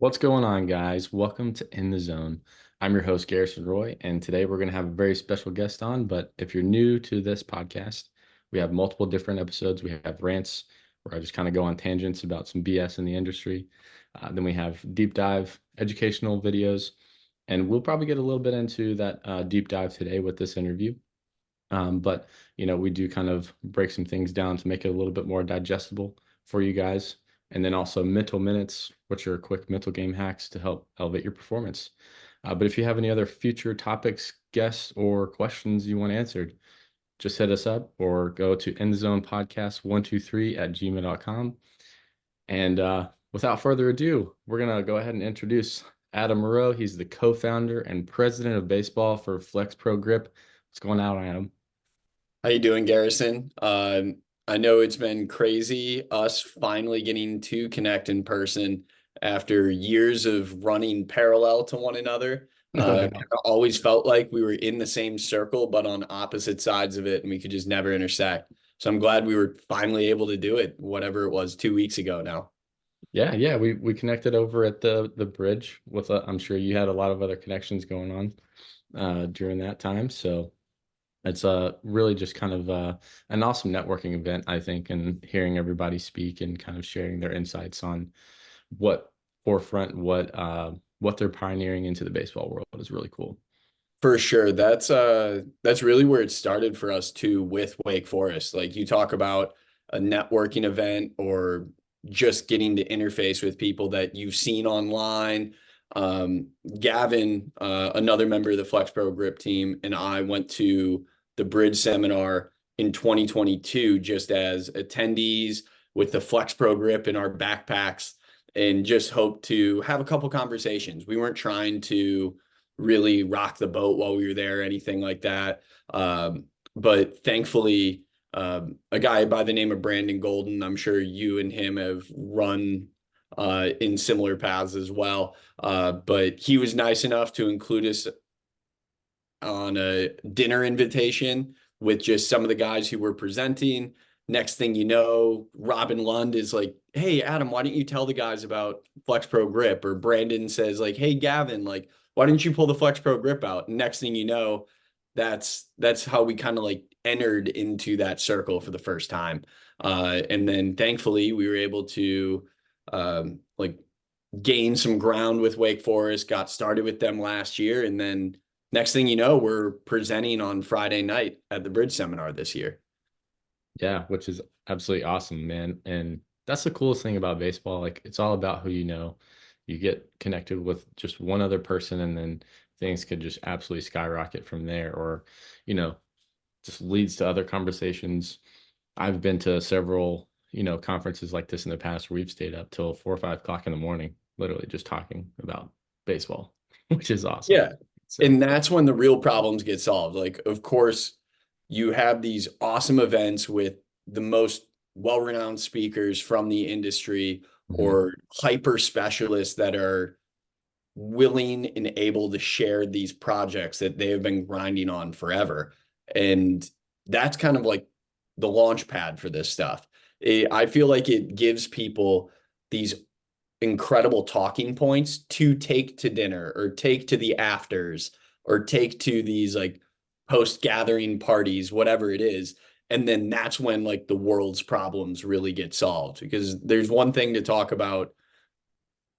What's going on, guys? Welcome to In the Zone. I'm your host, Garrison Roy, and today we're going to have a very special guest on. But if you're new to this podcast, we have multiple different episodes. We have rants where I just kind of go on tangents about some BS in the industry. Then we have deep dive educational videos, and we'll probably get a little bit into that deep dive today with this interview. But we do kind of break some things down to make it a little bit more digestible for you guys. And then also mental minutes, which are quick mental game hacks to help elevate your performance. But if you have any other future topics, guests, or questions you want answered, just hit us up or go to endzonepodcast123@gmail.com. And without further ado, we're going to go ahead and introduce Adam Moreau. He's the co-founder and president of baseball for FlexPro Grip. What's going on, Adam? How you doing, Garrison? I know it's been crazy us finally getting to connect in person after years of running parallel to one another. Oh, yeah. I always felt like we were in the same circle, but on opposite sides of it, and we could just never intersect. So I'm glad we were finally able to do it, whatever it was, 2 weeks ago now. Yeah. We connected over at the bridge with I'm sure you had a lot of other connections going on during that time. So it's really just kind of an awesome networking event, I think, and hearing everybody speak and kind of sharing their insights on what forefront, what they're pioneering into the baseball world is really cool. For sure. That's really where it started for us too with Wake Forest. Like you talk about a networking event or just getting to interface with people that you've seen online. Gavin, another member of the FlexPro Grip team, and I went to the Bridge seminar in 2022 just as attendees with the FlexPro Grip in our backpacks and just hope to have a couple conversations. We weren't trying to really rock the boat while we were there or anything like that. But thankfully, a guy by the name of Brandon Golden, I'm sure you and him have run in similar paths as well. But he was nice enough to include us on a dinner invitation with just some of the guys who were presenting. Next thing you know, Robin Lund is like, "Hey, Adam, why don't you tell the guys about FlexPro Grip?" Or Brandon says like, "Hey, Gavin, like, why don't you pull the FlexPro Grip out?" And next thing you know, that's how we kind of like entered into that circle for the first time. And then thankfully we were able to like gain some ground with Wake Forest, got started with them last year, and then next thing you know, we're presenting on Friday night at the Bridge Seminar this year. Yeah, which is absolutely awesome, man. And that's the coolest thing about baseball. Like it's all about who you know. You get connected with just one other person and then things could just absolutely skyrocket from there or, you know, just leads to other conversations. I've been to several, conferences like this in the past where we've stayed up till 4 or 5 o'clock in the morning, literally just talking about baseball, which is awesome. Yeah. So, And that's when the real problems get solved. Like, of course, you have these awesome events with the most well-renowned speakers from the industry mhm. or hyper specialists that are willing and able to share these projects that they have been grinding on forever. And that's kind of like the launch pad for this stuff. I feel like it gives people these incredible talking points to take to dinner or take to the afters or take to these like post gathering parties, whatever it is. And then that's when like the world's problems really get solved because there's one thing to talk about,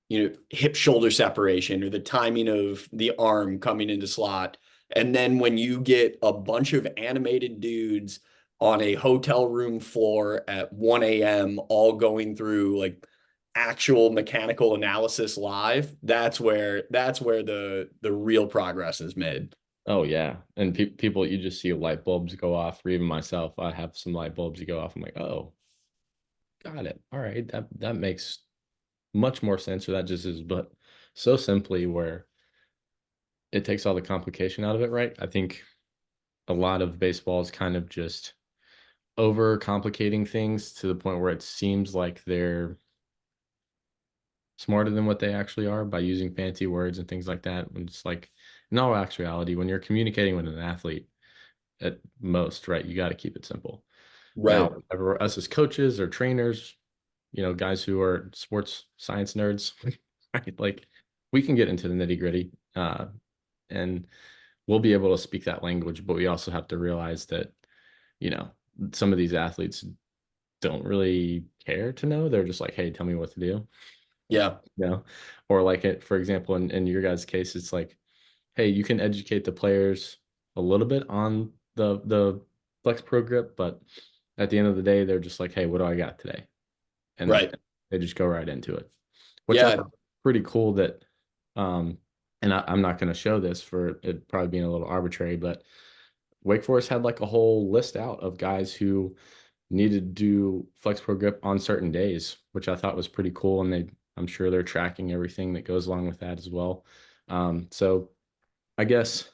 hip shoulder separation or the timing of the arm coming into slot. And then when you get a bunch of animated dudes on a hotel room floor at 1 a.m. all going through like actual mechanical analysis live, that's where the real progress is made. Oh yeah, and people, you just see light bulbs go off. Or even myself, I have some light bulbs that go off. I'm like, oh, got it. All right, that makes much more sense. Or that just is, but so simply where it takes all the complication out of it, right? I think a lot of baseball is kind of just over complicating things to the point where it seems like they're smarter than what they actually are by using fancy words and things like that. When it's like, in all actuality, when you're communicating with an athlete at most, right, you got to keep it simple. Right. Now, us as coaches or trainers, guys who are sports science nerds, right? Like we can get into the nitty-gritty, and we'll be able to speak that language, but we also have to realize that, you know, some of these athletes don't really care to know. They're just like, hey, tell me what to do. Yeah, You know, or like it, for example, in your guys' case, it's like, hey, you can educate the players a little bit on the Flex Pro grip, but at the end of the day, they're just like, hey, what do I got today? And right. they just go right into it, which I Yeah, thought was pretty cool that, um, and I'm not going to show this for it probably being a little arbitrary, but Wake Forest had like a whole list out of guys who needed to do Flex Pro grip on certain days, which I thought was pretty cool. And I'm sure they're tracking everything that goes along with that as well. So I guess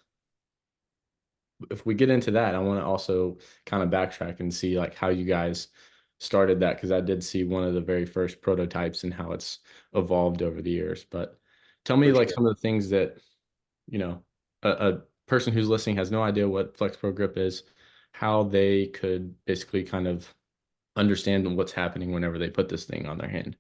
if we get into that, I want to also kind of backtrack and see like how you guys started that, because I did see one of the very first prototypes and how it's evolved over the years. But tell me for like sure. some of the things that, you know, a person who's listening has no idea what Flex Pro Grip is, how they could basically kind of understand what's happening whenever they put this thing on their hand.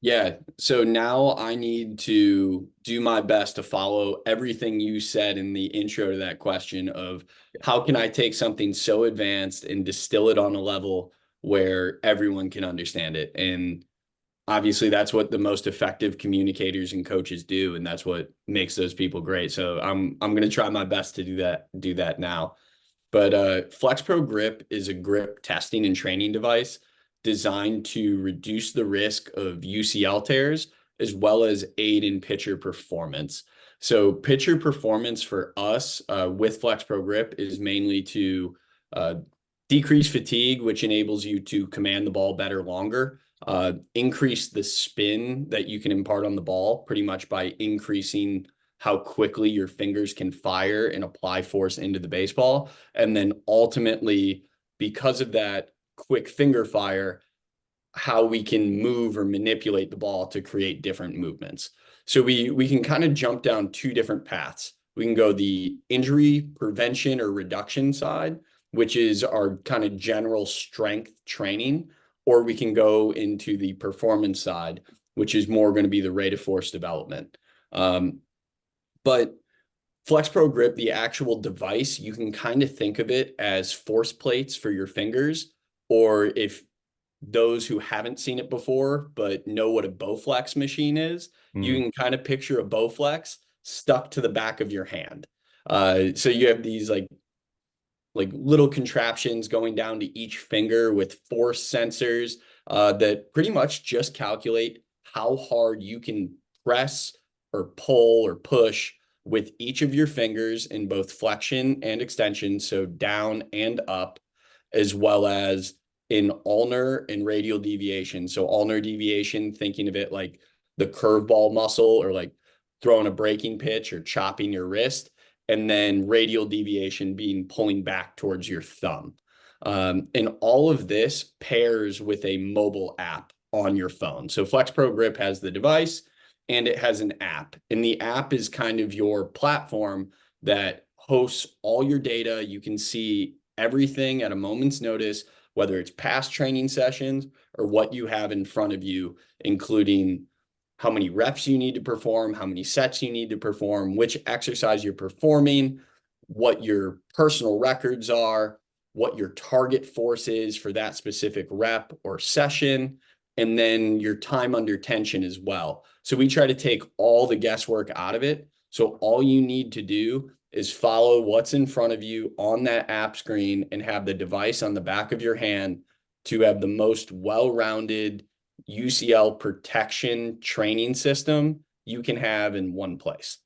Yeah. So now I need to do my best to follow everything you said in the intro to that question of how can I take something so advanced and distill it on a level where everyone can understand it? And obviously that's what the most effective communicators and coaches do, and that's what makes those people great. So I'm going to try my best to do that now. But FlexPro Grip is a grip testing and training device designed to reduce the risk of UCL tears as well as aid in pitcher performance. So pitcher performance for us with FlexPro Grip is mainly to uh, decrease fatigue, which enables you to command the ball better longer, increase the spin that you can impart on the ball pretty much by increasing how quickly your fingers can fire and apply force into the baseball. And then ultimately, because of that quick finger fire, how we can move or manipulate the ball to create different movements. So we can kind of jump down two different paths. We can go the injury prevention or reduction side, which is our kind of general strength training, or we can go into the performance side, which is more going to be the rate of force development. But FlexPro Grip, the actual device, you can kind of think of it as force plates for your fingers, or if those who haven't seen it before but know what a Bowflex machine is, you Mm. can kind of picture a Bowflex stuck to the back of your hand. So you have these like little contraptions going down to each finger with force sensors that pretty much just calculate how hard you can press or pull or push with each of your fingers in both flexion and extension, so down and up, as well as in ulnar and radial deviation. So ulnar deviation, thinking of it like the curveball muscle or like throwing a breaking pitch or chopping your wrist, and then radial deviation being pulling back towards your thumb. And all of this pairs with a mobile app on your phone. So FlexPro Grip has the device and it has an app. And the app is kind of your platform that hosts all your data. You can see everything at a moment's notice, whether it's past training sessions or what you have in front of you, including how many reps you need to perform, how many sets you need to perform, which exercise you're performing, what your personal records are, what your target force is for that specific rep or session, and then your time under tension as well. So we try to take all the guesswork out of it. So all you need to do is follow what's in front of you on that app screen and have the device on the back of your hand to have the most well-rounded UCL protection training system you can have in one place.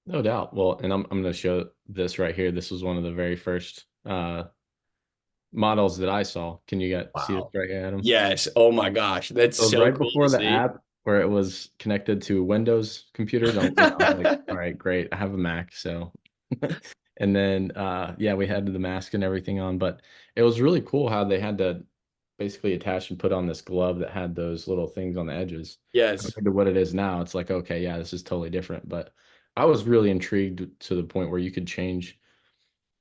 No doubt. Well, and I'm going to show this right here. This was one of the very first models that I saw. Can you get see this Wow. right here, Adam? Yes. Oh my gosh. That's It was so right cool to before the see. app where it was connected to Windows computers. I was like, all right, great. I have a Mac, so and then yeah, we had the mask and everything on, but it was really cool how they had to basically attach and put on this glove that had those little things on the edges. Yes. Compared to what it is now, it's like, okay, yeah, this is totally different. But I was really intrigued to the point where you could change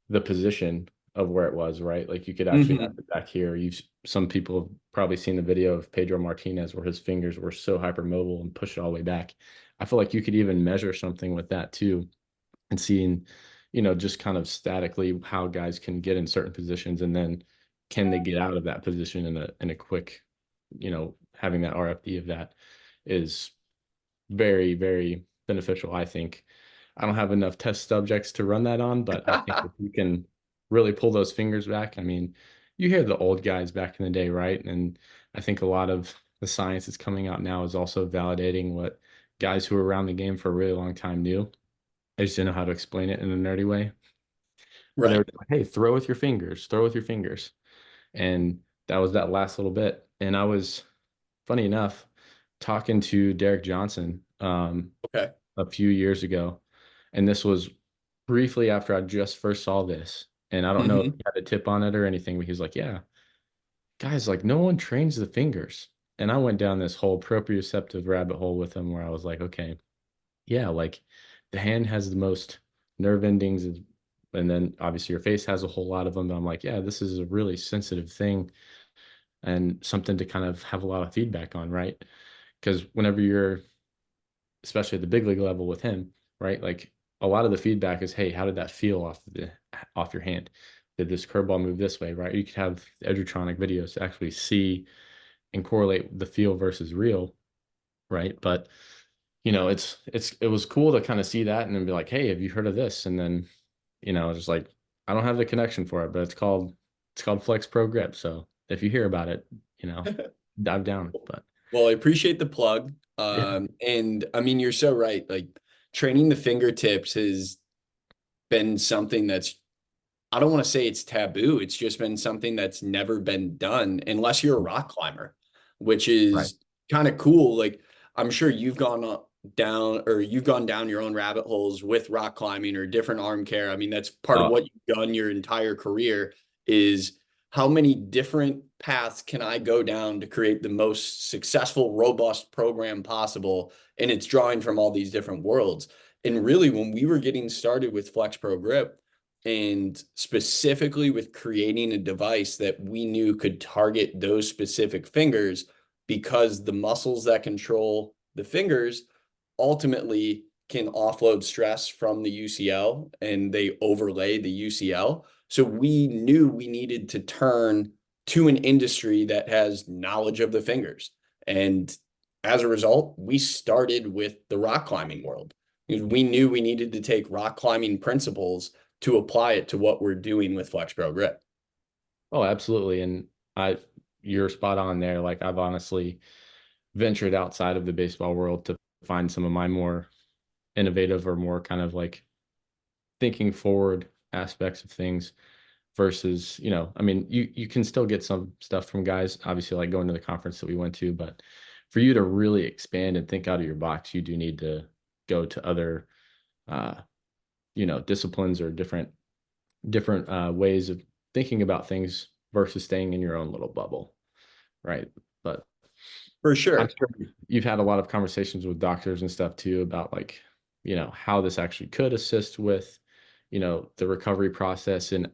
the position of where it was, right? Like you could actually have Hmm. it back here. Some people have probably seen the video of Pedro Martinez where his fingers were so hypermobile and pushed it all the way back. I feel like you could even measure something with that too, and seeing, just kind of statically how guys can get in certain positions, and then can they get out of that position in a quick, having that RFD of that is very, very beneficial, I think. I don't have enough test subjects to run that on, but I think if you can really pull those fingers back, I mean, you hear the old guys back in the day, right? And I think a lot of the science that's coming out now is also validating what guys who were around the game for a really long time knew. I just didn't know how to explain it in a nerdy way. But they Right. were like, hey, throw with your fingers, throw with your fingers. And that was that last little bit. And I was, funny enough, talking to Derek Johnson Okay. a few years ago. And this was briefly after I just first saw this. And I don't know if he Hmm. had a tip on it or anything, but he was like, yeah, guys, like no one trains the fingers. And I went down this whole proprioceptive rabbit hole with him where I was like, okay, yeah, like the hand has the most nerve endings, and then obviously your face has a whole lot of them. But I'm like, yeah, this is a really sensitive thing and something to kind of have a lot of feedback on, right? Because whenever you're, especially at the big league level with him, right? Like a lot of the feedback is, hey, how did that feel off your hand? Did this curveball move this way, right? You could have Edgertronic videos to actually see and correlate the feel versus real, right? But it was cool to kind of see that and then be like, hey, have you heard of this? And then, just like I don't have the connection for it, but it's called FlexPro Grip. So if you hear about it, you know, dive down. But Well, I appreciate the plug. yeah. And I mean, you're so right. Like training the fingertips has been something that's, I don't want to say it's taboo. It's just been something that's never been done unless you're a rock climber, which Right. is kind of cool. Like I'm sure you've gone down or you've gone down your own rabbit holes with rock climbing or different arm care. I mean, that's part of Uh, what you've done your entire career is how many different paths can I go down to create the most successful, robust program possible? And it's drawing from all these different worlds. And really, when we were getting started with FlexPro Grip, and specifically with creating a device that we knew could target those specific fingers because the muscles that control the fingers ultimately can offload stress from the UCL and they overlay the UCL. So we knew we needed to turn to an industry that has knowledge of the fingers. And as a result, we started with the rock climbing world. We knew we needed to take rock climbing principles to apply it to what we're doing with FlexPro Grip. oh, absolutely. And I, you're spot on there. Like I've honestly ventured outside of the baseball world to find some of my more innovative or more kind of like thinking forward aspects of things versus, I mean, you can still get some stuff from guys, obviously, like going to the conference that we went to, but for you to really expand and think out of your box, you do need to go to other, uh, disciplines or different ways of thinking about things versus staying in your own little bubble, right? But For I'm sure. sure you've had a lot of conversations with doctors and stuff too about like, how this actually could assist with, the recovery process. And,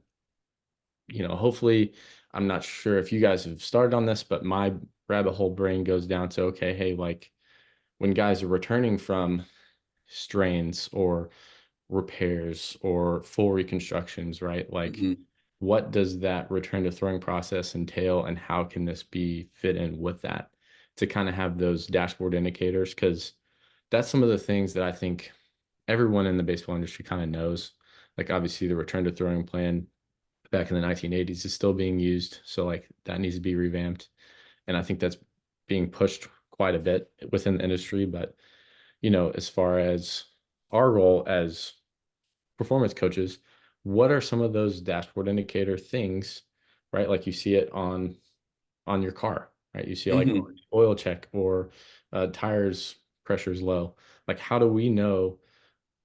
hopefully, I'm not sure if you guys have started on this, but my rabbit hole brain goes down to, okay, hey, like when guys are returning from strains or repairs or full reconstructions, right? Like, Mhm. what does that return to throwing process entail, and how can this be fit in with that to kind of have those dashboard indicators? Because that's some of the things that I think everyone in the baseball industry kind of knows. Like, obviously, the return to throwing plan back in the 1980s is still being used. So, like, that needs to be revamped. And I think that's being pushed quite a bit within the industry. But, as far as our role as performance coaches, what are some of those dashboard indicator things, right? Like you see it on your car, right? You see it like Mhm. oil check or tires pressure's low. Like how do we know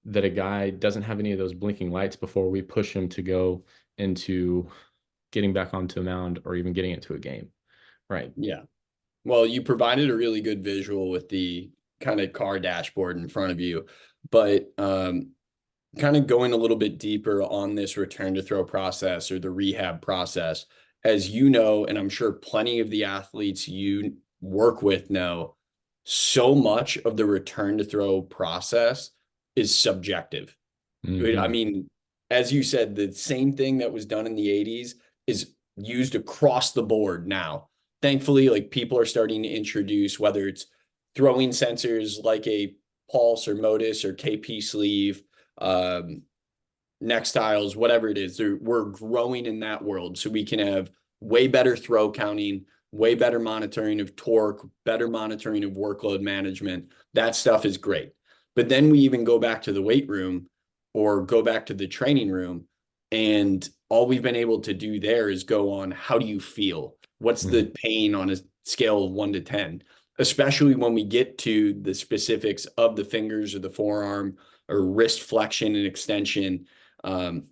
that a guy doesn't have any of those blinking lights before we push him to go into getting back onto a mound or even getting into a game, right? Yeah. Well, you provided a really good visual with the kind of car dashboard in front of you, but kind of going a little bit deeper on this return to throw process or the rehab process, as you know, and I'm sure plenty of the athletes you work with know, so much of the return to throw process is subjective. I Hmm. mean, as you said, the same thing that was done in the 80s is used across the board now. Thankfully, like people are starting to introduce whether it's throwing sensors like a pulse or modus or KP sleeve, um, Nextiles, whatever it is, we're growing in that world. So we can have way better throw counting, way better monitoring of torque, better monitoring of workload management. That stuff is great. But then we even go back to the weight room or go back to the training room. And all we've been able to do there is go on how do you feel? What's the pain on a scale of 1 to 10? Especially when we get to the specifics of the fingers or the forearm or wrist flexion and extension. um,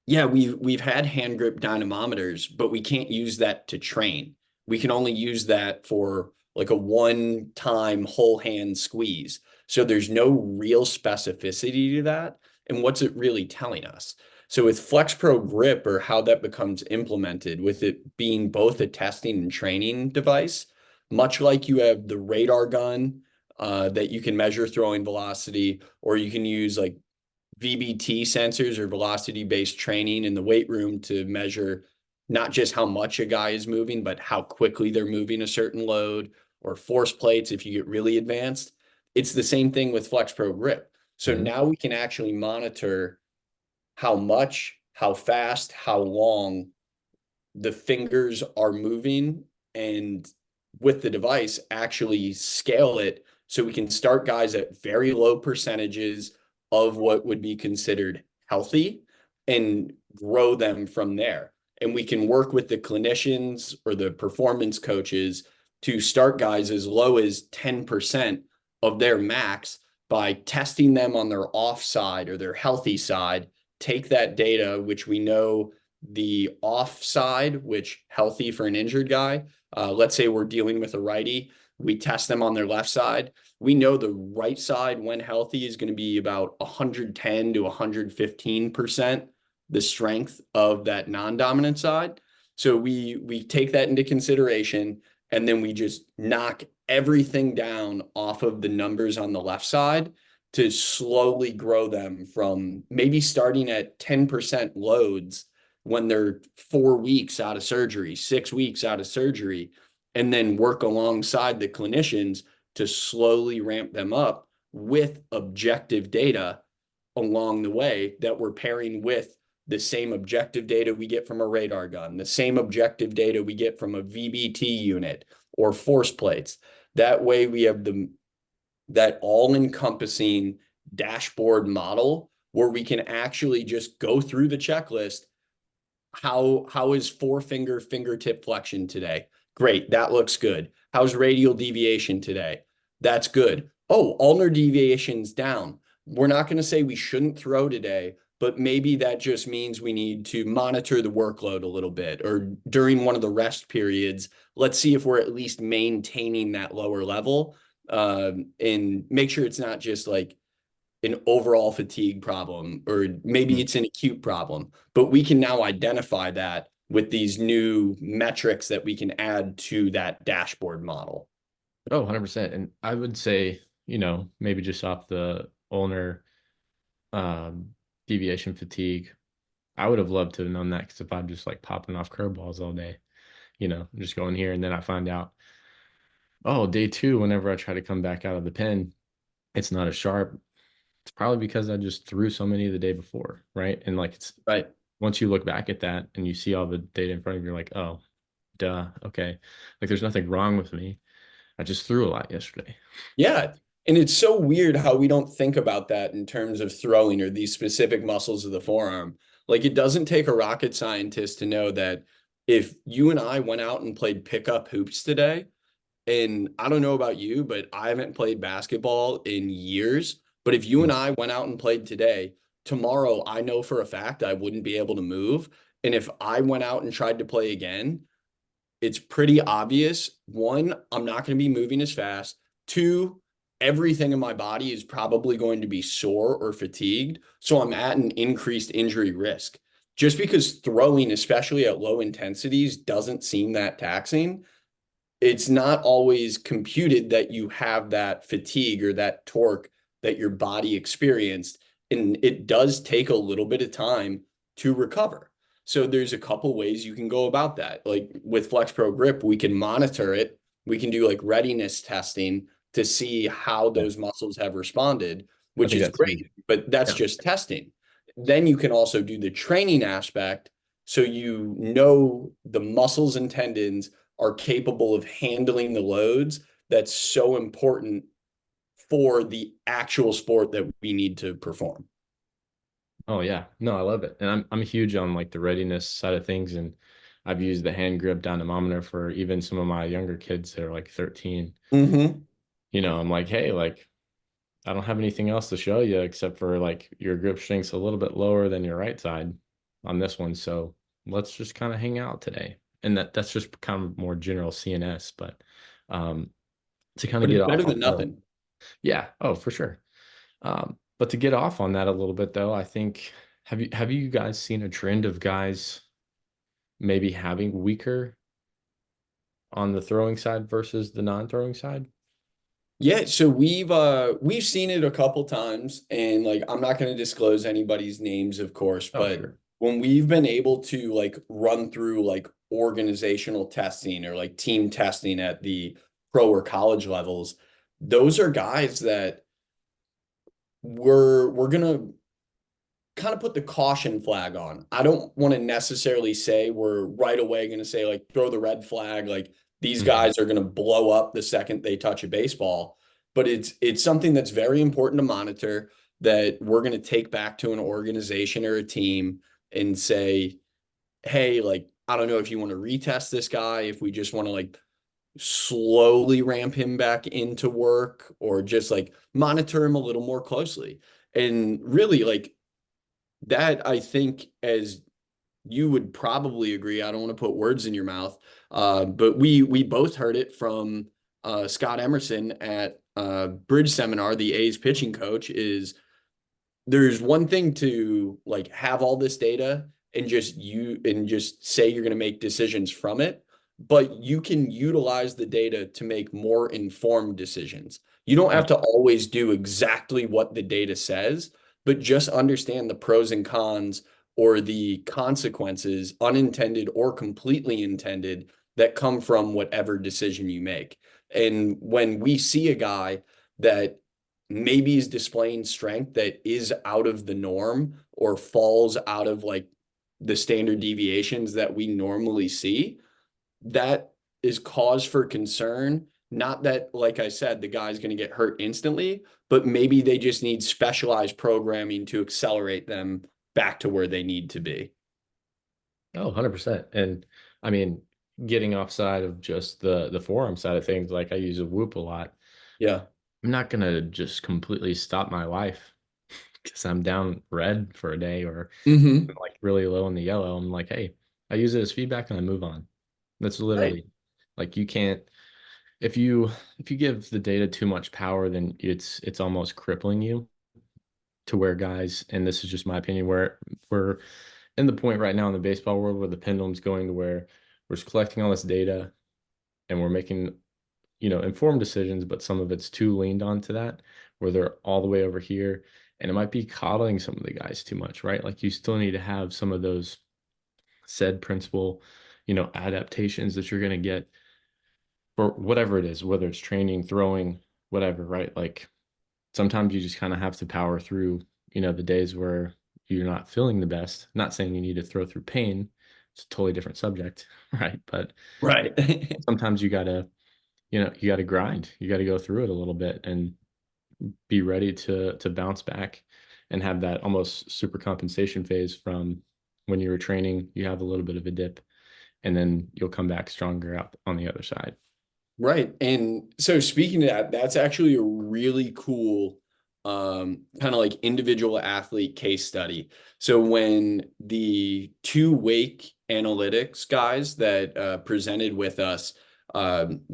yeah, we've had hand grip dynamometers, but we can't use that to train. We can only use that for like a one-time whole hand squeeze. So there's no real specificity to that. And what's it really telling us? So with FlexPro Grip or how that becomes implemented, with it being both a testing and training device, much like you have the radar gun that you can measure throwing velocity, or you can use like VBT sensors or velocity-based training in the weight room to measure not just how much a guy is moving, but how quickly they're moving a certain load, or force plates if you get really advanced. It's the same thing with FlexPro Grip. So Hmm. now we can actually monitor how much, how fast, how long the fingers are moving, and with the device actually scale it so we can start guys at very low percentages of what would be considered healthy and grow them from there. And we can work with the clinicians or the performance coaches to start guys as low as 10% of their max by testing them on their off side or their healthy side. Take that data, which we know the off side, which healthy for an injured guy. Let's say we're dealing with a righty. We test them on their left side. We know the right side, when healthy, is going to be about 110 to 115% the strength of that non-dominant side. So we take that into consideration, and then we just knock everything down off of the numbers on the left side to slowly grow them from maybe starting at 10% loads when they're 4 weeks out of surgery, 6 weeks out of surgery, and then work alongside the clinicians to slowly ramp them up with objective data along the way that we're pairing with the same objective data we get from a radar gun, the same objective data we get from a VBT unit or force plates. That way we have that all-encompassing dashboard model where we can actually just go through the checklist. How is four-finger fingertip flexion today? Great, that looks good. How's radial deviation today? That's good. Oh, ulnar deviation's down. We're not going to say we shouldn't throw today, but maybe that just means we need to monitor the workload a little bit, or during one of the rest periods, let's see if we're at least maintaining that lower level, and make sure it's not just like an overall fatigue problem, or maybe it's an acute problem, but we can now identify that with these new metrics that we can add to that dashboard model. Oh, 100%. And I would say, maybe just off the ulnar um, deviation fatigue, I would have loved to have known that because if I'm just like popping off curveballs all day, just going here and then I find out, oh, day two, whenever I try to come back out of the pen, it's not as sharp. It's probably because I just threw so many the day before, right? And like it's Right. once you look back at that and you see all the data in front of you, you're like, oh, duh, okay. Like there's nothing wrong with me. I just threw a lot yesterday. Yeah. And it's so weird how we don't think about that in terms of throwing or these specific muscles of the forearm. Like it doesn't take a rocket scientist to know that if you and I went out and played pickup hoops today, and I don't know about you, but I haven't played basketball in years. But if you and Mm. I went out and played today, tomorrow I know for a fact I wouldn't be able to move. And if I went out and tried to play again, it's pretty obvious. One, I'm not going to be moving as fast. Two, everything in my body is probably going to be sore or fatigued. So I'm at an increased injury risk. Just because throwing, especially at low intensities, doesn't seem that taxing, it's not always computed that you have that fatigue or that torque that your body experienced. And it does take a little bit of time to recover. So there's a couple ways you can go about that. Like with FlexPro Grip, we can monitor it. We can do like readiness testing to see how Yeah. those muscles have responded, I which think is that's huge. great, but that's Yeah. just testing. Then you can also do the training aspect so you know the muscles and tendons are capable of handling the loads that's so important for the actual sport that we need to perform. Oh yeah. No, I love it. And I'm huge on like the readiness side of things. And I've used the hand grip dynamometer for even some of my younger kids that are like 13. Mm-hmm. I'm like, hey, like I don't have anything else to show you except for like your grip strength's a little bit lower than your right side on this one. So let's just kind of hang out today. And that's just kind of more general CNS, but um to kind of But get it's off better on than the nothing. yeah, oh for sure. But to get off on that a little bit though, I think have you guys seen a trend of guys maybe having weaker on the throwing side versus the non-throwing side? Yeah, so we've seen it a couple times, and like I'm not going to disclose anybody's names, of course, Oh, but sure. when we've been able to like run through like organizational testing or like team testing at the pro or college levels, those are guys that we're gonna kind of put the caution flag on. I don't want to necessarily say we're right away going to say like throw the red flag, like these Mhm. guys are going to blow up the second they touch a baseball. But it's something that's very important to monitor that we're going to take back to an organization or a team and say, hey, like I don't know if you want to retest this guy, if we just want to like slowly ramp him back into work or just like monitor him a little more closely. And really like that I think, as you would probably agree, I don't want to put words in your mouth, but we both heard it from Scott Emerson at Bridge Seminar, the A's pitching coach, is there's one thing to like have all this data and just say you're going to make decisions from it, but you can utilize the data to make more informed decisions. You don't have to always do exactly what the data says, but just understand the pros and cons or the consequences, unintended or completely intended, that come from whatever decision you make. And when we see a guy that maybe is displaying strength that is out of the norm or falls out of like the standard deviations that we normally see, that is cause for concern. Not that, like I said, the guy's going to get hurt instantly, but maybe they just need specialized programming to accelerate them back to where they need to be. Oh, 100%. And I mean, getting offside of just the forearm side of things, like I use a whoop a lot. Yeah. I'm not gonna just completely stop my life because I'm down red for a day or Mm-hmm. like really low in the yellow. I'm like, hey, I use it as feedback and I move on. That's Right. literally like you can't if you give the data too much power, then it's almost crippling you to where guys, and this is just my opinion, where we're in the point right now in the baseball world where the pendulum's going to where we're just collecting all this data and we're making, informed decisions, but some of it's too leaned onto that, where they're all the way over here. And it might be coddling some of the guys too much, right? Like you still need to have some of those said principle, adaptations that you're going to get for whatever it is, whether it's training, throwing, whatever, right? Like sometimes you just kind of have to power through, the days where you're not feeling the best. Not saying you need to throw through pain. It's a totally different subject, right? But Right. sometimes you gotta grind. You gotta go through it a little bit and be ready to bounce back and have that almost super compensation phase from when you were training, you have a little bit of a dip and then you'll come back stronger out on the other side. Right. And so speaking of that, that's actually a really cool kind of like individual athlete case study. So when the two wake analytics guys that presented with us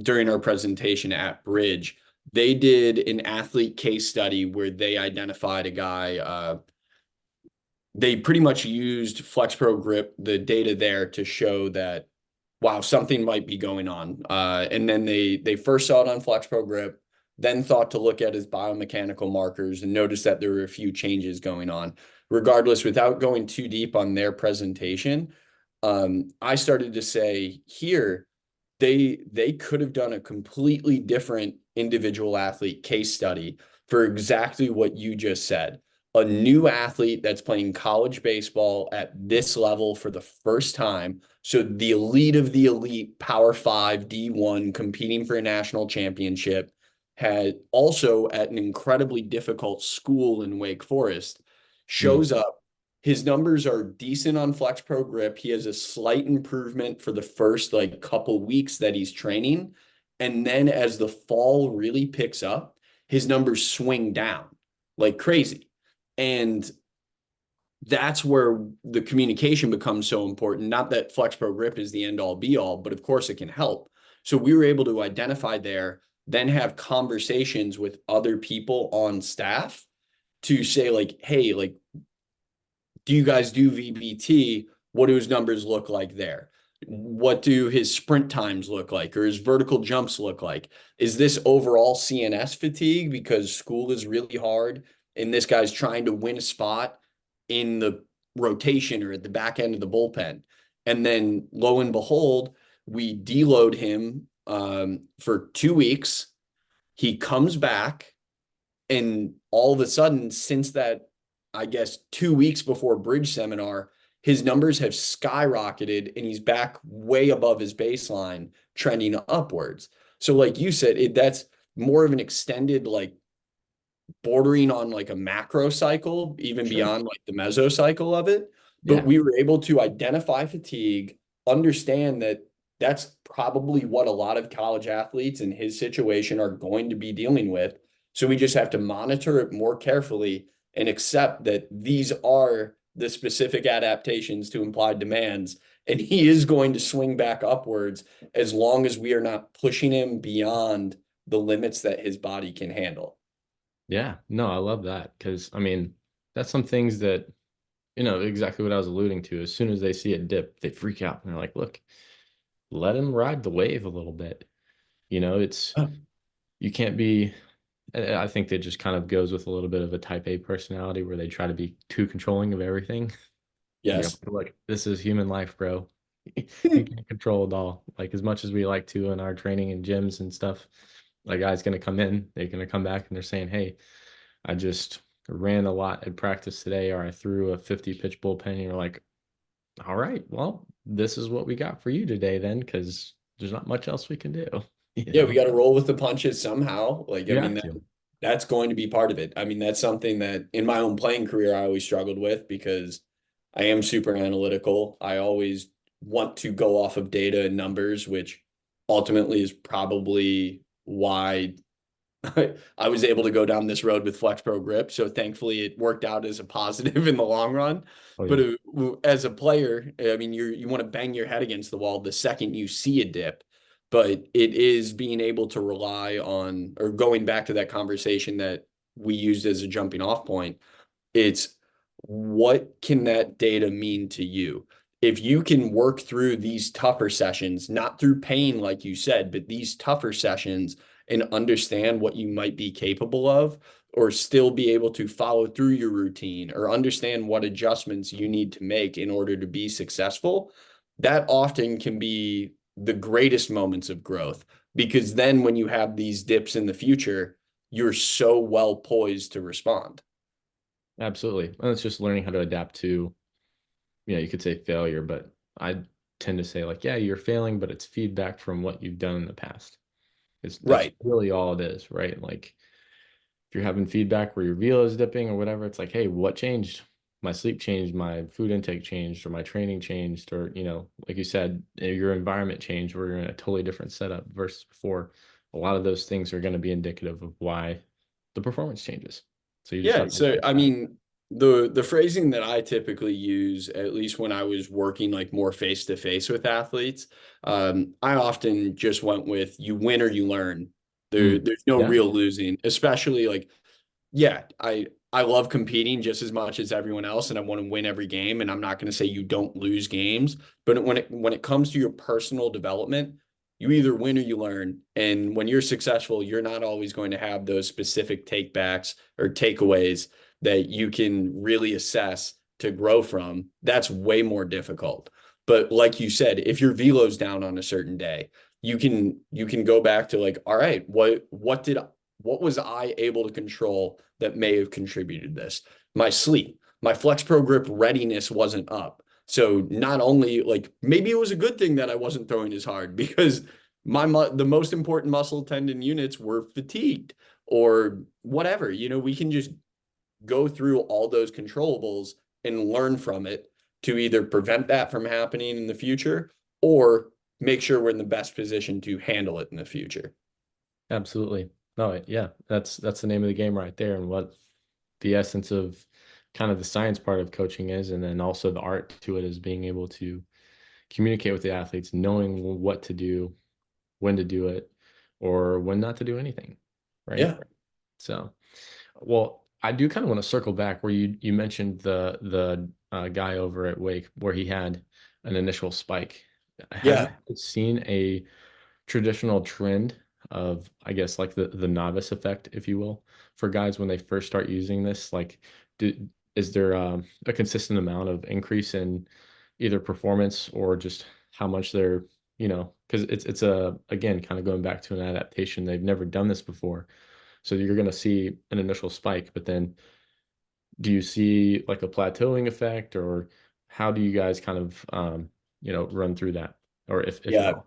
during our presentation at Bridge, they did an athlete case study where they identified a guy. They pretty much used FlexPro Grip, the data there, to show that, wow, something might be going on. And then they first saw it on FlexPro Grip, then thought to look at his biomechanical markers and noticed that there were a few changes going on. Regardless, without going too deep on their presentation, I started to say here, they could have done a completely different individual athlete case study for exactly what you just said. A new athlete that's playing college baseball at this level for the first time. So the elite of the elite, Power Five, D1, competing for a national championship, had also at an incredibly difficult school in Wake Forest, Mm, shows up. His numbers are decent on FlexPro Grip. He has a slight improvement for the first like couple weeks that he's training. And then as the fall really picks up, his numbers swing down like crazy. And that's where the communication becomes so important. Not that FlexPro Grip is the end all be all, but of course it can help. So we were able to identify there, then have conversations with other people on staff to say like, hey, like, do you guys do VBT? What do his numbers look like there? What do his sprint times look like, or his vertical jumps look like? Is this overall CNS fatigue because school is really hard and this guy's trying to win a spot in the rotation or at the back end of the bullpen? And then lo and behold, we deload him for 2 weeks. He comes back, and all of a sudden, since that, I guess, 2 weeks before Bridge Seminar, his numbers have skyrocketed and he's back way above his baseline, trending upwards. So, like you said, that's more of an extended, like bordering on like a macro cycle, even sure. beyond like the mesocycle of it. But Yeah. we were able to identify fatigue, understand that that's probably what a lot of college athletes in his situation are going to be dealing with. So we just have to monitor it more carefully and accept that these are the specific adaptations to implied demands. And he is going to swing back upwards as long as we are not pushing him beyond the limits that his body can handle. Yeah. No, I love that because I mean, that's some things that, exactly what I was alluding to. As soon as they see it dip, they freak out and they're like, look, let him ride the wave a little bit. It's you can't be I think that just kind of goes with a little bit of a type A personality where they try to be too controlling of everything. Yes. Look, this is human life, bro. You can't control it all. Like as much as we like to in our training and gyms and stuff, a guy's gonna come in, they're gonna come back and they're saying, hey, I just ran a lot at practice today, or I threw a 50 pitch bullpen, and you're like, all right, well, this is what we got for you today then, because there's not much else we can do, you Yeah, we know? got to roll with the punches somehow. Like, I You mean, have to. that's going to be part of it. I mean, that's something that in my own playing career, I always struggled with because I am super analytical. I always want to go off of data and numbers, which ultimately is probably why I was able to go down this road with FlexPro Grip. So thankfully, it worked out as a positive in the long run. Oh But yeah. as a player, I mean, you want to bang your head against the wall the second you see a dip. But it is being able to rely on, or going back to that conversation that we used as a jumping off point, it's what can that data mean to you? If you can work through these tougher sessions, not through pain, like you said, but these tougher sessions and understand what you might be capable of, or still be able to follow through your routine or understand what adjustments you need to make in order to be successful, that often can be the greatest moments of growth. Because then when you have these dips in the future, you're so well poised to respond. Absolutely. And it's just learning how to adapt to, you could say failure, but I tend to say like, yeah, you're failing, but it's feedback from what you've done in the past. That's Right. really all it is, right? Like if you're having feedback where your velo is dipping or whatever, it's like, hey, what changed? My sleep changed, my food intake changed, or my training changed, or, like you said, your environment changed. We're in a totally different setup versus before. A lot of those things are going to be indicative of why the performance changes. So you just Yeah. have to So, accept I that. mean, the phrasing that I typically use, at least when I was working like more face to face with athletes, I often just went with you win or you learn. There's no Yeah, real losing, especially like, yeah, I love competing just as much as everyone else, and I want to win every game. And I'm not going to say you don't lose games, but when it comes to your personal development, you either win or you learn. And when you're successful, you're not always going to have those specific takebacks or takeaways that you can really assess to grow from. That's way more difficult. But like you said, if your velo's down on a certain day, you can go back to like, all right, what was I able to control that may have contributed to this? My sleep, my FlexPro grip readiness wasn't up. So not only like maybe it was a good thing that I wasn't throwing as hard because the most important muscle tendon units were fatigued or whatever. We can just go through all those controllables and learn from it to either prevent that from happening in the future or make sure we're in the best position to handle it in the future. absolutely. No, yeah, that's the name of the game right there, and what the essence of kind of the science part of coaching is, and then also the art to it is being able to communicate with the athletes, knowing what to do, when to do it, or when not to do anything, right? Yeah. So, well, I do kind of want to circle back where you mentioned the guy over at Wake where he had an initial spike. Have Yeah. you seen a traditional trend of, I guess, like the novice effect, if you will, for guys when they first start using this? Like, is there a consistent amount of increase in either performance or just how much they're, because it's a again kind of going back to an adaptation. They've never done this before, so you're going to see an initial spike, but then do you see like a plateauing effect, or how do you guys kind of run through that, or if at Yeah. all?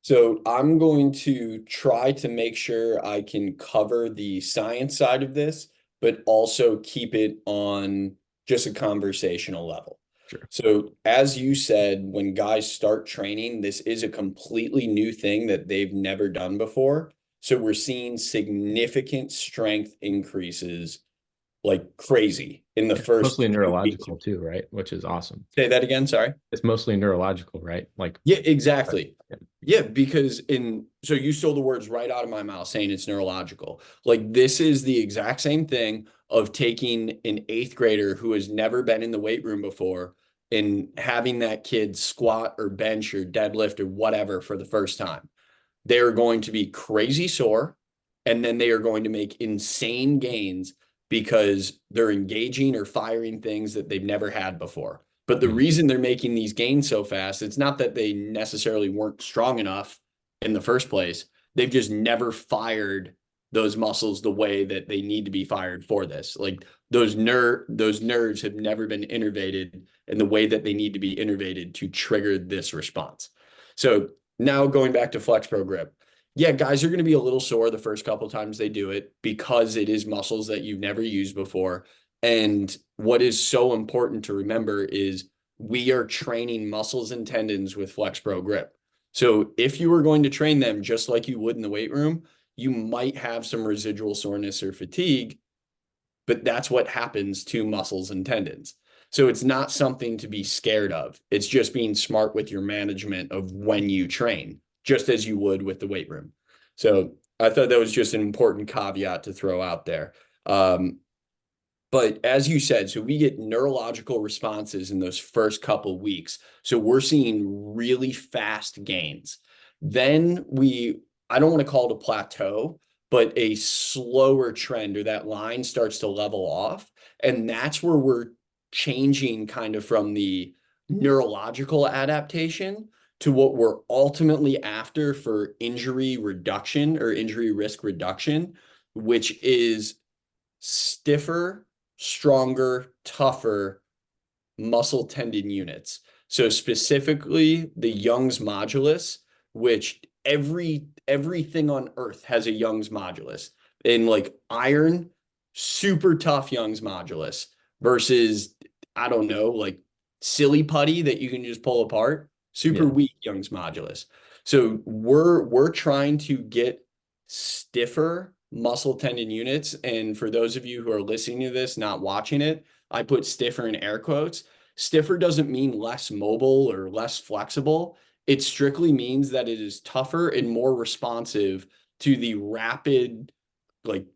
So I'm going to try to make sure I can cover the science side of this, but also keep it on just a conversational level. Sure. So as you said, when guys start training, this is a completely new thing that they've never done before. So we're seeing significant strength increases like crazy in the Yeah, mostly first few weeks. neurological too, right? Which is awesome. Say that again, sorry. It's mostly neurological, right? Like, Yeah, exactly. Yeah, because so you stole the words right out of my mouth saying it's neurological. Like this is the exact same thing of taking an eighth grader who has never been in the weight room before and having that kid squat or bench or deadlift or whatever for the first time. They're going to be crazy sore and then they are going to make insane gains because they're engaging or firing things that they've never had before. But the Mhm. reason they're making these gains so fast, it's not that they necessarily weren't strong enough in the first place. They've just never fired those muscles the way that they need to be fired for this. Like those nerves have never been innervated in the way that they need to be innervated to trigger this response. So now going back to FlexPro grip. Yeah, guys are going to be a little sore the first couple times they do it because it is muscles that you've never used before. And what is so important to remember is we are training muscles and tendons with FlexPro grip. So if you were going to train them just like you would in the weight room, you might have some residual soreness or fatigue, but that's what happens to muscles and tendons. So it's not something to be scared of. It's just being smart with your management of when you train, just as you would with the weight room. So I thought that was just an important caveat to throw out there. But as you said, so we get neurological responses in those first couple weeks. So we're seeing really fast gains. Then I don't want to call it a plateau, but a slower trend or that line starts to level off. And that's where we're changing kind of from the neurological adaptation to what we're ultimately after for injury reduction or injury risk reduction, which is stiffer, stronger, tougher muscle tendon units. So specifically the Young's modulus, which everything on earth has a Young's modulus. In like iron, super tough Young's modulus versus I don't know, like silly putty that you can just pull apart, super Yeah. weak Young's modulus. So we're trying to get stiffer muscle tendon units. And for those of you who are listening to this, not watching it, I put stiffer in air quotes. Stiffer doesn't mean less mobile or less flexible. It strictly means that it is tougher and more responsive to the rapid like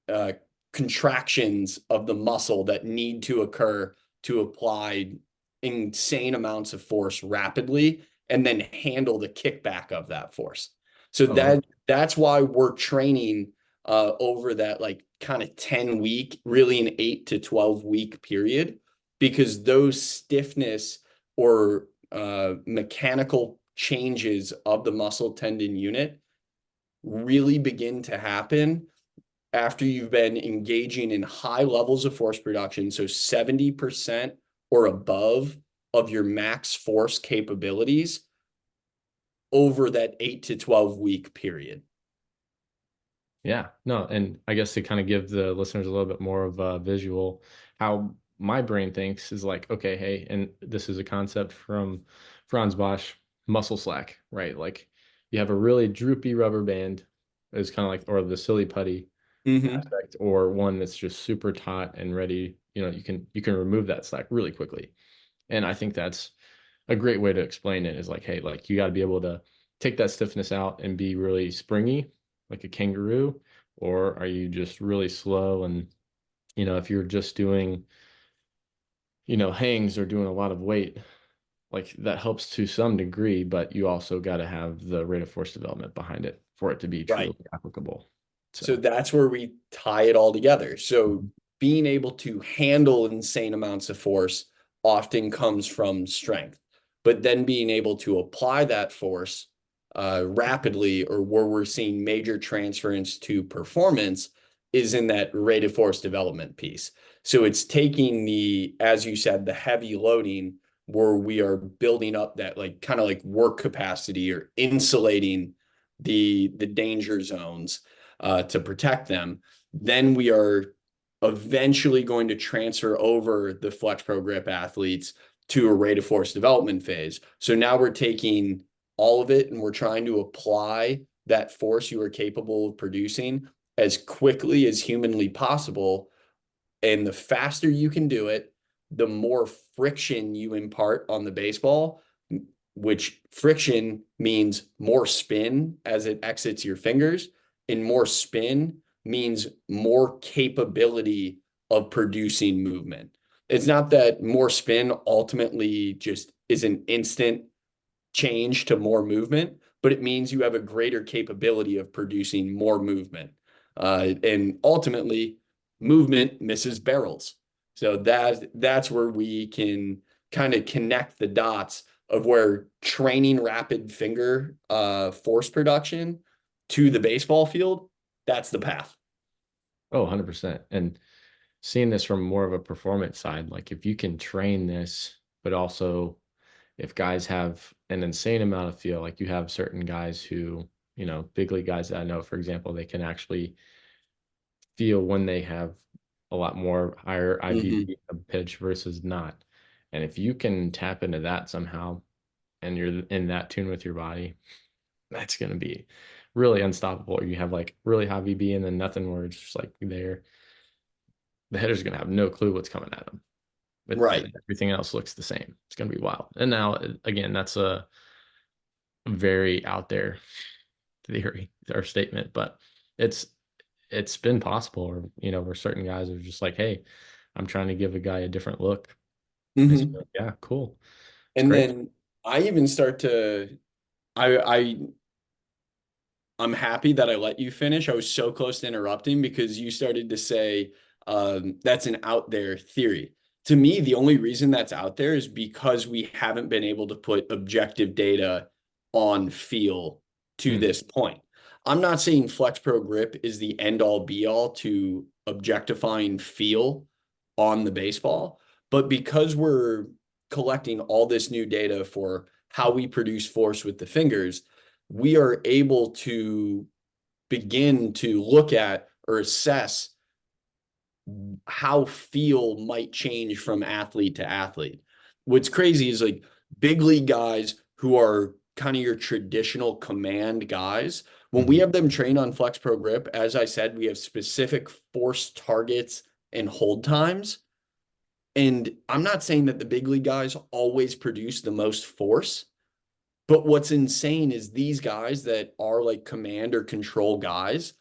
uh, contractions of the muscle that need to occur to apply insane amounts of force rapidly and then handle the kickback of that force. So Oh, that's why we're training over that like kind of 10-week, really an 8 to 12-week period, because those stiffness or mechanical changes of the muscle tendon unit really begin to happen after you've been engaging in high levels of force production, so 70% or above of your max force capabilities over that 8 to 12-week period. yeah, no, and I guess to kind of give the listeners a little bit more of a visual, how my brain thinks is like, okay, hey, and this is a concept from Franz Bosch, muscle slack, right? Like you have a really droopy rubber band, is kind of like, or the silly putty Mm-hmm. aspect, or one that's just super taut and ready. You can remove that slack really quickly. And I think that's a great way to explain it is like, hey, like you got to be able to take that stiffness out and be really springy, like a kangaroo, or are you just really slow? And, if you're just doing, hangs or doing a lot of weight, like that helps to some degree, but you also got to have the rate of force development behind it for it to be truly Right. applicable. So So, that's where we tie it all together. So mhm. being able to handle insane amounts of force often comes from strength, but then being able to apply that force rapidly, or where we're seeing major transference to performance, is in that rate of force development piece. So it's taking the, as you said, the heavy loading where we are building up that like kind of like work capacity or insulating the danger zones to protect them. Then we are eventually going to transfer over the FlexPro grip athletes to a rate of force development phase. So now we're taking all of it and we're trying to apply that force you are capable of producing as quickly as humanly possible. And the faster you can do it, the more friction you impart on the baseball, which friction means more spin as it exits your fingers, and more spin means more capability of producing movement. It's not that more spin ultimately just is an instant change to more movement, but it means you have a greater capability of producing more movement. And ultimately, movement misses barrels. So that's where we can kind of connect the dots of where training rapid finger force production to the baseball field, that's the path. Oh, 100%. And seeing this from more of a performance side, like if you can train this, but also if guys have an insane amount of feel, like you have certain guys who, big league guys that I know, for example, they can actually feel when they have a lot more higher Mhm. IVB of pitch versus not. And if you can tap into that somehow and you're in that tune with your body, that's going to be really unstoppable. Or you have like really high VB and then nothing where it's just like there. The hitter's going to have no clue what's coming at them. But Right. everything else looks the same. It's going to be wild. And now, again, that's a very out there theory or statement, but it's it's been possible, or where certain guys are just like, hey, I'm trying to give a guy a different look. And it's Mhm. like, yeah, cool. It's And great. then I even start to I I'm happy that I let you finish. I was so close to interrupting because you started to say that's an out there theory. To me, the only reason that's out there is because we haven't been able to put objective data on feel to Mm, this point. I'm not saying FlexPro Grip is the end all be all to objectifying feel on the baseball, but because we're collecting all this new data for how we produce force with the fingers, we are able to begin to look at or assess how feel might change from athlete to athlete. What's crazy is like big league guys who are kind of your traditional command guys, when we mhm. have them train on Flex Pro Grip, as I said, we have specific force targets and hold times. And I'm not saying that the big league guys always produce the most force, But what's insane is these guys that are like command or control guys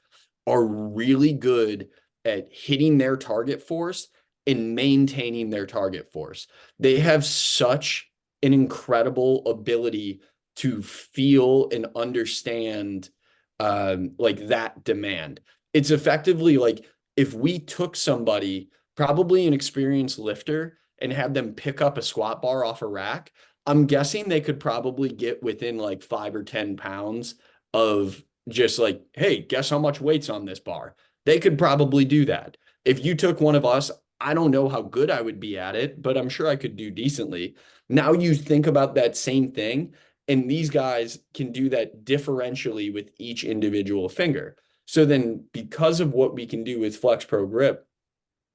are really good at hitting their target force and maintaining their target force. They have such an incredible ability to feel and understand like that demand. It's effectively like if we took somebody, probably an experienced lifter, and had them pick up a squat bar off a rack, I'm guessing they could probably get within like 5 or 10 pounds of just like, hey, guess how much weight's on this bar? They could probably do that. If you took one of us, I don't know how good I would be at it, but I'm sure I could do decently. Now you think about that same thing, and these guys can do that differentially with each individual finger. So then, because of what we can do with FlexPro Grip,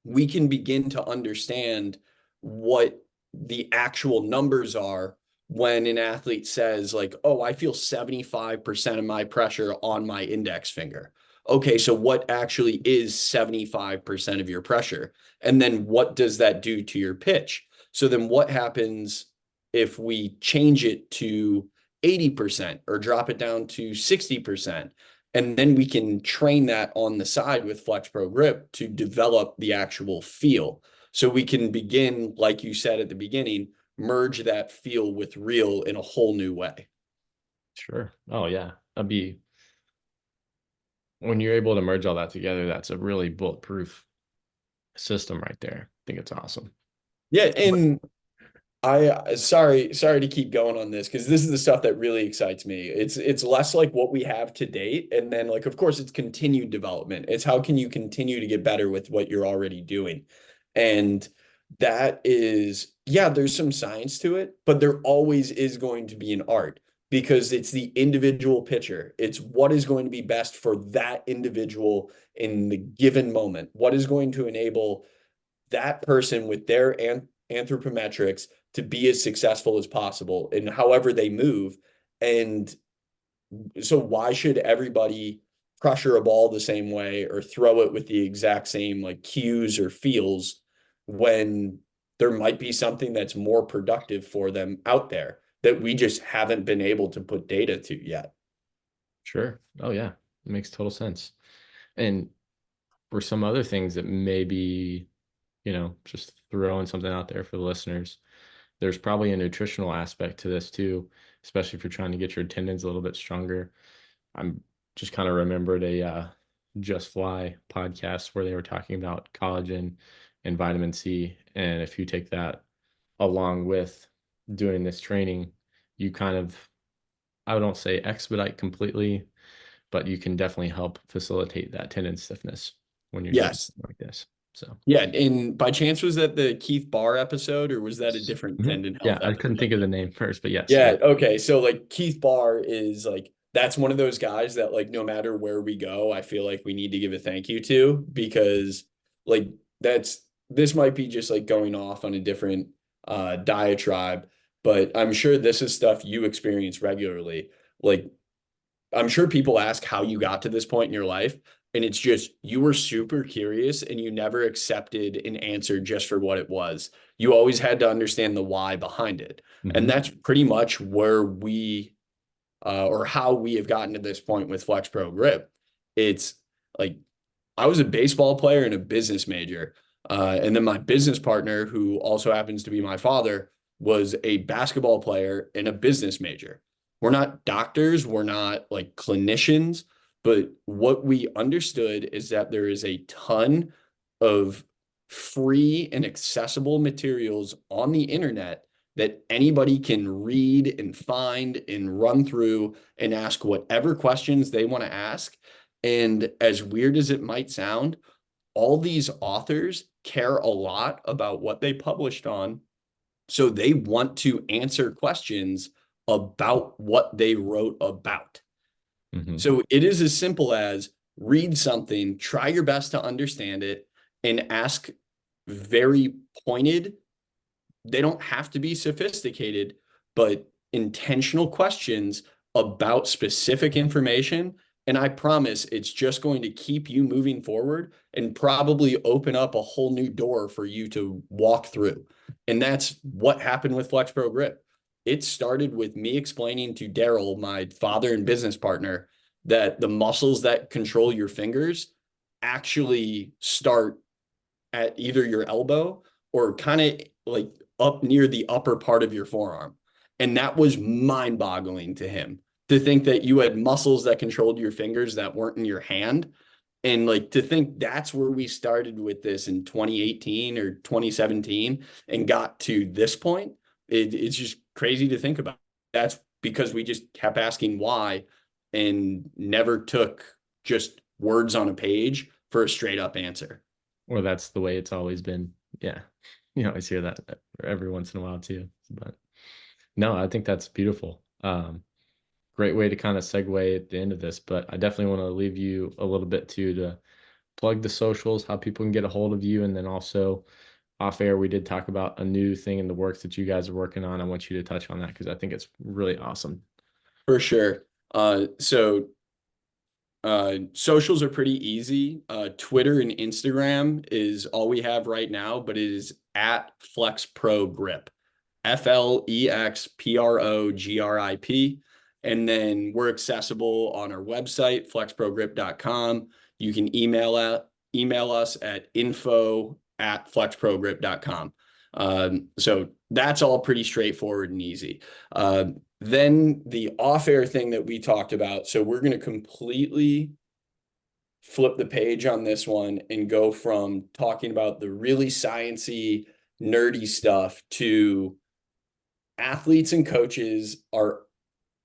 we can begin to understand what the actual numbers are when an athlete says like, oh, I feel 75% of my pressure on my index finger. Okay, so what actually is 75% of your pressure? And then what does that do to your pitch? So then what happens if we change it to 80% or drop it down to 60%? And then we can train that on the side with FlexPro Grip to develop the actual feel. So we can begin, like you said at the beginning, merge that feel with real in a whole new way. Sure. Oh yeah. That'd be when you're able to merge all that together, that's a really bulletproof system right there. I think it's awesome. Yeah, But and sorry to keep going on this because this is the stuff that really excites me. It's less like what we have to date, and then like of course it's continued development. It's how can you continue to get better with what you're already doing. And that is, yeah, there's some science to it, but there always is going to be an art because it's the individual pitcher. It's what is going to be best for that individual in the given moment. What is going to enable that person with their anthropometrics to be as successful as possible in however they move. And so why should everybody pressure a ball the same way or throw it with the exact same like cues or feels when there might be something that's more productive for them out there that we just haven't been able to put data to yet? sure. Oh yeah. It makes total sense. And for some other things that maybe, just throwing something out there for the listeners, there's probably a nutritional aspect to this too, especially if you're trying to get your tendons a little bit stronger. I'm just kind of remembered a Just Fly podcast where they were talking about collagen and vitamin C. And if you take that along with doing this training, you kind of, I don't say expedite completely, but you can definitely help facilitate that tendon stiffness when you're doing Yes. something like this. So, Yeah. And by chance, was that the Keith Barr episode or was that a different mhm. tendon Yeah, health I couldn't episode? think of the name first, but yes, Yeah, it, okay. So like Keith Barr is like that's one of those guys that like no matter where we go, I feel like we need to give a thank you to because like that's this might be just like going off on a different diatribe, but I'm sure this is stuff you experience regularly. Like I'm sure people ask how you got to this point in your life, and it's just you were super curious and you never accepted an answer just for what it was. You always had to understand the why behind it. And mhm. that's pretty much where we or how we have gotten to this point with FlexPro Grip. It's like I was a baseball player and a business major. And then my business partner, who also happens to be my father, was a basketball player and a business major. We're not doctors, we're not like clinicians, but what we understood is that there is a ton of free and accessible materials on the internet that anybody can read and find and run through and ask whatever questions they want to ask. And as weird as it might sound, all these authors care a lot about what they published on. So they want to answer questions about what they wrote about. Mhm. So it is as simple as read something, try your best to understand it, and ask very pointed, they don't have to be sophisticated, but intentional questions about specific information. And I promise it's just going to keep you moving forward and probably open up a whole new door for you to walk through. And that's what happened with FlexPro Grip. it started with me explaining to Daryl, my father and business partner, that the muscles that control your fingers actually start at either your elbow or kind of like up near the upper part of your forearm. And that was mind boggling to him, to think that you had muscles that controlled your fingers that weren't in your hand. And like to think that's where we started with this in 2018 or 2017 and got to this point. It's just crazy to think about. That's because we just kept asking why and never took just words on a page for a straight up answer. Or that's the way it's always been. Yeah. You always hear that every once in a while too. But no, I think that's beautiful. Great way to kind of segue at the end of this, but I definitely want to leave you a little bit too to plug the socials, how people can get a hold of you, and then also off air, we did talk about a new thing in the works that you guys are working on. I want you to touch on that because I think it's really awesome. For sure. Socials are pretty easy. Twitter and Instagram is all we have right now, but it is at FlexPro Grip, FlexProgrip. And then we're accessible on our website, flexprogrip.com. You can email us at info@flexprogrip.com. So that's all pretty straightforward and easy. Then the off-air thing that we talked about. So we're going to completely flip the page on this one and go from talking about the really sciencey, nerdy stuff to athletes and coaches are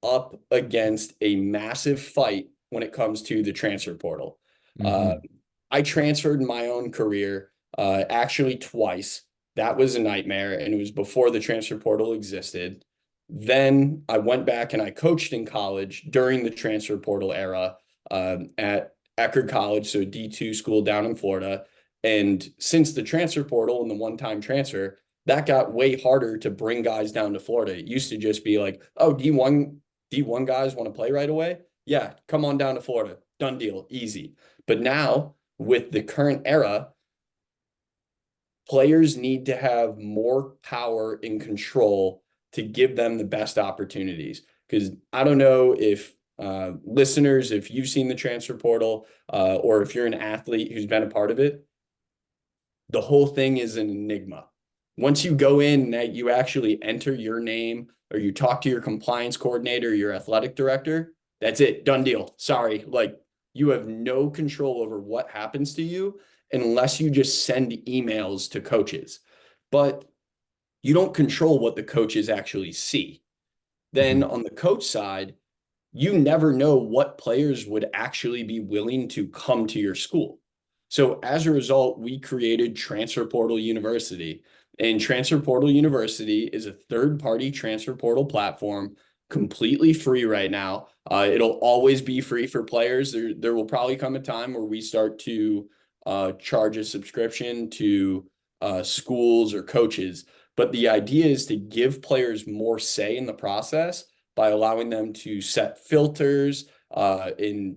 up against a massive fight when it comes to the transfer portal. Mm-hmm. I transferred in my own career, actually twice. That was a nightmare, and it was before the transfer portal existed. Then I went back and I coached in college during the transfer portal era at Eckerd College, so a D2 school down in Florida. And since the transfer portal and the one-time transfer, that got way harder to bring guys down to Florida. It used to just be like, oh, D1 guys want to play right away? Yeah, come on down to Florida. Done deal, easy. But now with the current era, players need to have more power and control to give them the best opportunities. Because I don't know if listeners, if you've seen the transfer portal or if you're an athlete who's been a part of it, the whole thing is an enigma. Once you go in, that you actually enter your name or you talk to your compliance coordinator, your athletic director, that's it, done deal. Sorry, like you have no control over what happens to you unless you just send emails to coaches. But you don't control what the coaches actually see. Then Mm-hmm. on the coach side, you never know what players would actually be willing to come to your school. So as a result, we created Transfer Portal University. And Transfer Portal University is a third-party transfer portal platform, completely free right now. It'll always be free for players. There will probably come a time where we start to charge a subscription to schools or coaches. But the idea is to give players more say in the process by allowing them to set filters and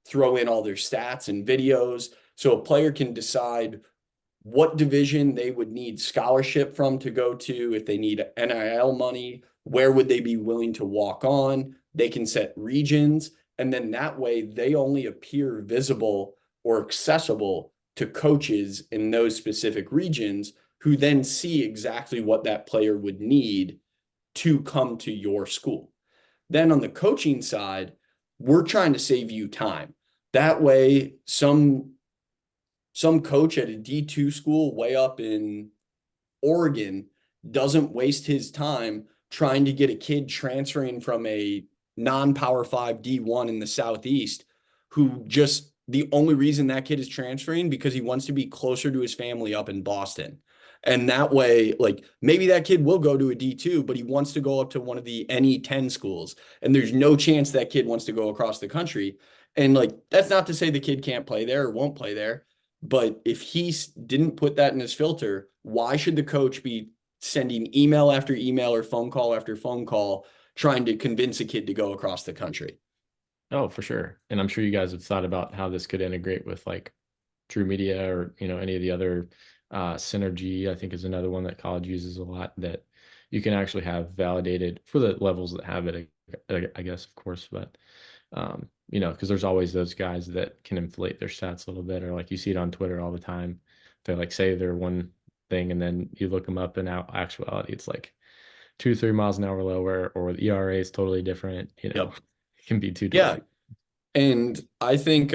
throw in all their stats and videos. So a player can decide what division they would need scholarship from to go to, if they need NIL money, where would they be willing to walk on. They can set regions, and then that way they only appear visible or accessible to coaches in those specific regions who then see exactly what that player would need to come to your school. Then on the coaching side, we're trying to save you time. That way, some coach at a D2 school way up in Oregon doesn't waste his time trying to get a kid transferring from a non-power 5 D1 in the Southeast who just the only reason that kid is transferring because he wants to be closer to his family up in Boston. And that way, like maybe that kid will go to a D2, but he wants to go up to one of the NE10 schools. And there's no chance that kid wants to go across the country. And like, that's not to say the kid can't play there or won't play there. But if he didn't put that in his filter, why should the coach be sending email after email or phone call after phone call trying to convince a kid to go across the country? Oh, for sure. And I'm sure you guys have thought about how this could integrate with like True Media or, any of the other synergy, I think is another one that college uses a lot that, you can actually have validated for the levels that have it, I guess, of course, but because there's always those guys that can inflate their stats a little bit, or like you see it on Twitter all the time. They like say they're one thing, and then you look them up, and actuality, it's like 2, 3 miles an hour lower, or the ERA is totally different. Yep. It can be two Yeah. totally. And I think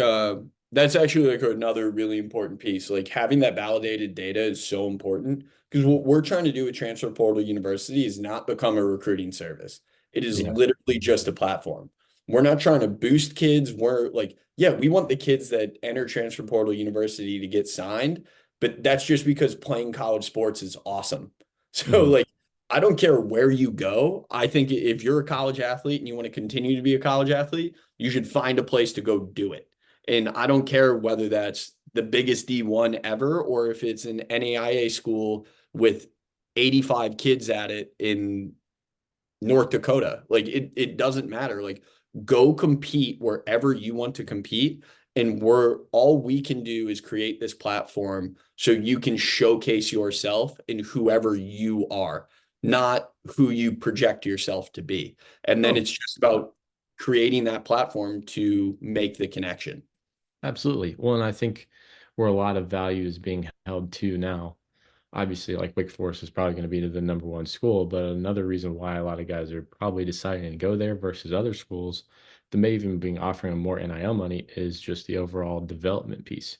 that's actually like another really important piece. Like having that validated data is so important because what we're trying to do with Transfer Portal University is not become a recruiting service. It is Yeah. literally just a platform. We're not trying to boost kids. We're like, yeah, we want the kids that enter Transfer Portal University to get signed, but that's just because playing college sports is awesome. So Mhm. like I don't care where you go. I think if you're a college athlete and you want to continue to be a college athlete, you should find a place to go do it. And I don't care whether that's the biggest D1 ever or if it's an NAIA school with 85 kids at it in North Dakota. Like it doesn't matter. Like go compete wherever you want to compete. And all we can do is create this platform so you can showcase yourself in whoever you are, not who you project yourself to be. And then Oh, it's just about creating that platform to make the connection. absolutely. Well, and I think where a lot of value is being held to now, obviously, like Wake Forest is probably going to be the number one school, but another reason why a lot of guys are probably deciding to go there versus other schools that may even be offering them more NIL money is just the overall development piece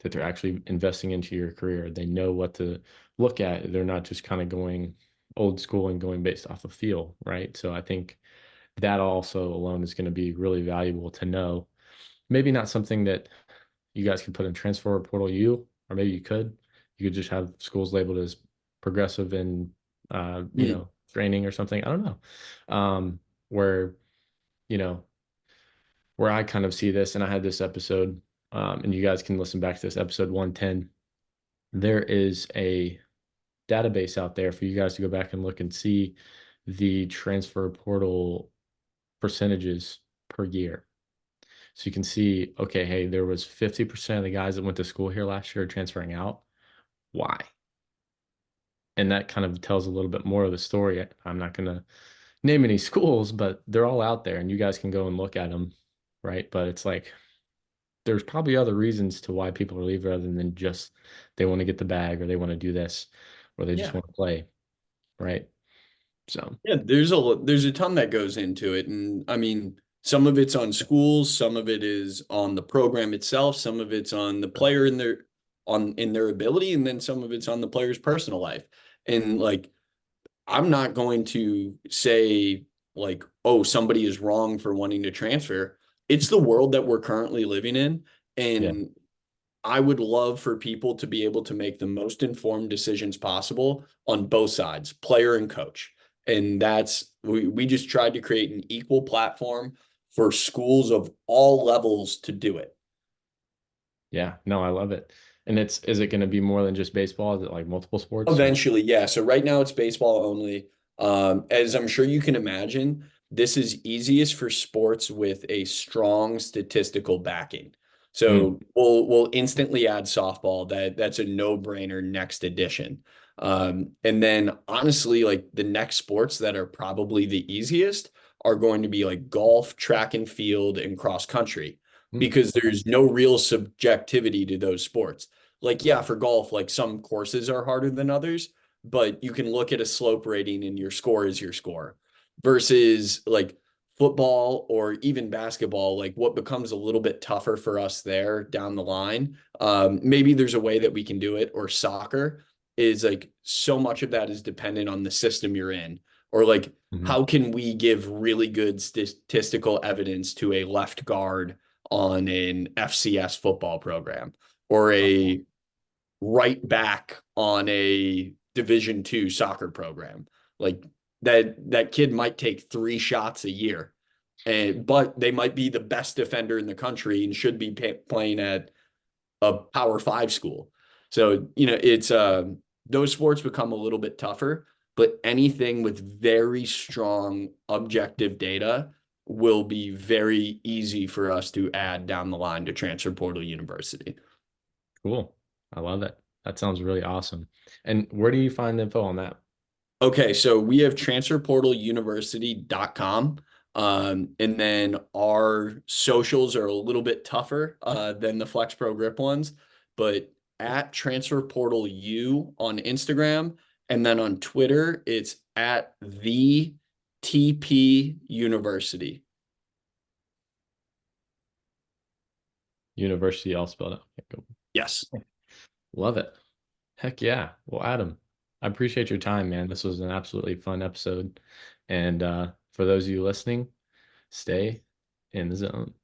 that they're actually investing into your career. They know what to look at. They're not just kind of going old school and going based off of feel, right? So I think that also alone is going to be really valuable to know. Maybe not something that you guys could put in transfer portal U, or maybe you could. You could just have schools labeled as progressive in, Mhm. training or something. I don't know. Where, you know, where I kind of see this, and I had this episode, and you guys can listen back to this episode 110. There is a database out there for you guys to go back and look and see the transfer portal percentages per year. So you can see, okay, hey, there was 50% of the guys that went to school here last year transferring out. Why? And that kind of tells a little bit more of the story. I'm not going to name any schools, but they're all out there and you guys can go and look at them, right? But it's like there's probably other reasons to why people are leaving other than just they want to get the bag or they want to do this or they just Yeah. want to play, right? So, Yeah, there's a ton that goes into it. And I mean, some of it's on schools, some of it is on the program itself, some of it's on the player in their ability, and then some of it's on the player's personal life. And like I'm not going to say like, oh, somebody is wrong for wanting to transfer. It's the world that we're currently living in. yeah. And I would love for people to be able to make the most informed decisions possible on both sides, player and coach. And we just tried to create an equal platform for schools of all levels to do it. Yeah. No, I love it. And is it going to be more than just baseball? Is it like multiple sports or? Eventually, yeah. So right now it's baseball only. As I'm sure you can imagine, this is easiest for sports with a strong statistical backing. Mm, So we'll instantly add softball. That's a no-brainer next addition. And then honestly, like the next sports that are probably the easiest are going to be like golf, track and field, and cross country because okay. there's no real subjectivity to those sports. Like, yeah, for golf, like some courses are harder than others, but you can look at a slope rating and your score is your score versus like football or even basketball, like what becomes a little bit tougher for us there down the line. Maybe there's a way that we can do it, or soccer is like so much of that is dependent on the system you're in, or like Mhm. how can we give really good statistical evidence to a left guard on an FCS football program or a right back on a Division II soccer program. Like that kid might take 3 shots a year, but they might be the best defender in the country and should be playing at a Power 5 school. So, it's those sports become a little bit tougher, but anything with very strong objective data will be very easy for us to add down the line to Transfer Portal University. Cool. I love it. That sounds really awesome. And where do you find info on that? Okay, so we have transferportaluniversity.com. And then our socials are a little bit tougher than the FlexPro grip ones, but at Transfer Portal U on Instagram, and then on Twitter, it's at the TP University. University all spelled out. Okay, cool. Yes. Love it. Heck yeah. Well, Adam, I appreciate your time, man. This was an absolutely fun episode. And for those of you listening, stay in the zone.